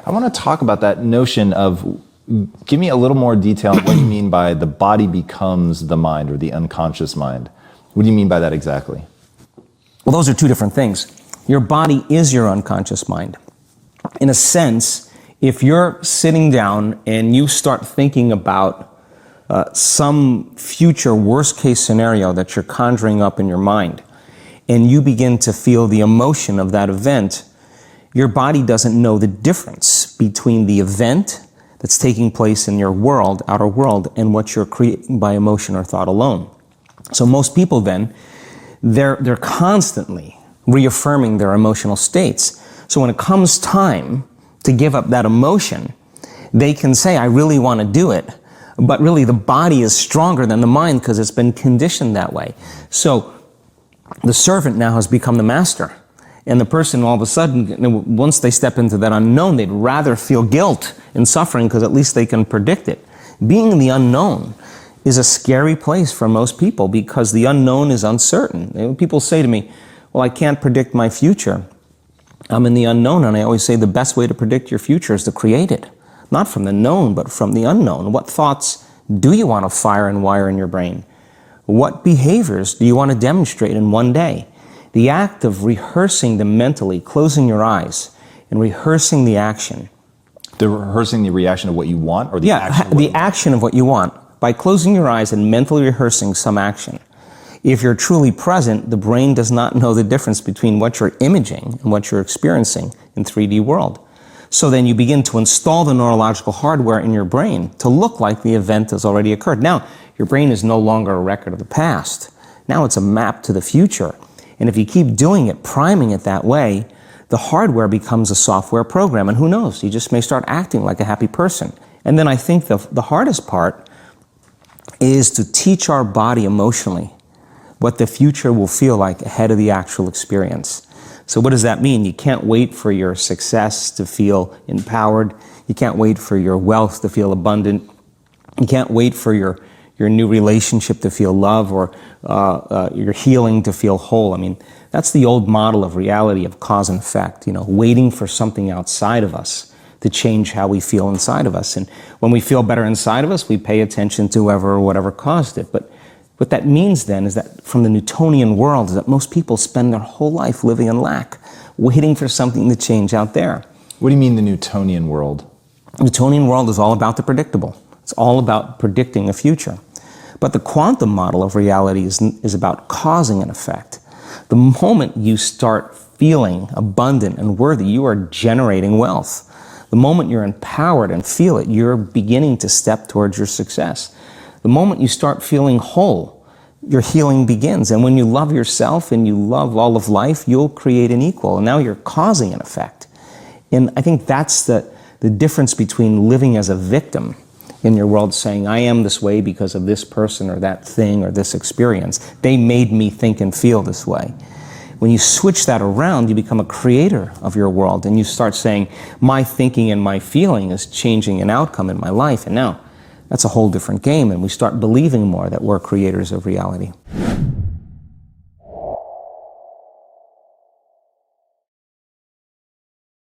I want to talk about that notion of, give me a little more detail on what you mean by the body becomes the mind, or the unconscious mind. What do you mean by that exactly? Well, those are two different things. Your body is your unconscious mind. In a sense, if you're sitting down and you start thinking about some future worst-case scenario that you're conjuring up in your mind, and you begin to feel the emotion of that event, your body doesn't know the difference between the event that's taking place in your world, outer world, and what you're creating by emotion or thought alone. So most people then, they're constantly reaffirming their emotional states. So when it comes time to give up that emotion, they can say, I really want to do it, but really the body is stronger than the mind because it's been conditioned that way. So the servant now has become the master. And the person all of a sudden, once they step into that unknown, they'd rather feel guilt and suffering because at least they can predict it. Being in the unknown is a scary place for most people because the unknown is uncertain. People say to me, well, I can't predict my future. I'm in the unknown, and I always say the best way to predict your future is to create it. Not from the known, but from the unknown. What thoughts do you want to fire and wire in your brain? What behaviors do you want to demonstrate in one day? The act of rehearsing them mentally, closing your eyes, and rehearsing the action. Rehearsing the reaction of what you want, or the action of what the action of what you want. By closing your eyes and mentally rehearsing some action. If you're truly present, the brain does not know the difference between what you're imaging and what you're experiencing in 3D world. So then you begin to install the neurological hardware in your brain to look like the event has already occurred. Now, your brain is no longer a record of the past. Now it's a map to the future. And if you keep doing it, priming it that way, the hardware becomes a software program. And who knows, you just may start acting like a happy person. And then I think the hardest part is to teach our body emotionally what the future will feel like ahead of the actual experience. So what does that mean? You can't wait for your success to feel empowered. You can't wait for your wealth to feel abundant. You can't wait for your new relationship to feel love, or your healing to feel whole. I mean, that's the old model of reality, of cause and effect, waiting for something outside of us to change how we feel inside of us. And when we feel better inside of us, we pay attention to whoever or whatever caused it. But what that means then is that from the Newtonian world is that most people spend their whole life living in lack, waiting for something to change out there. What do you mean the Newtonian world? The Newtonian world is all about the predictable. It's all about predicting a future. But the quantum model of reality is about causing an effect. The moment you start feeling abundant and worthy, you are generating wealth. The moment you're empowered and feel it, you're beginning to step towards your success. The moment you start feeling whole, your healing begins. And when you love yourself and you love all of life, you'll create an equal. And now you're causing an effect. And I think that's the difference between living as a victim in your world, saying, I am this way because of this person or that thing or this experience. They made me think and feel this way. When you switch that around, you become a creator of your world, and you start saying, my thinking and my feeling is changing an outcome in my life. And now that's a whole different game, and we start believing more that we're creators of reality.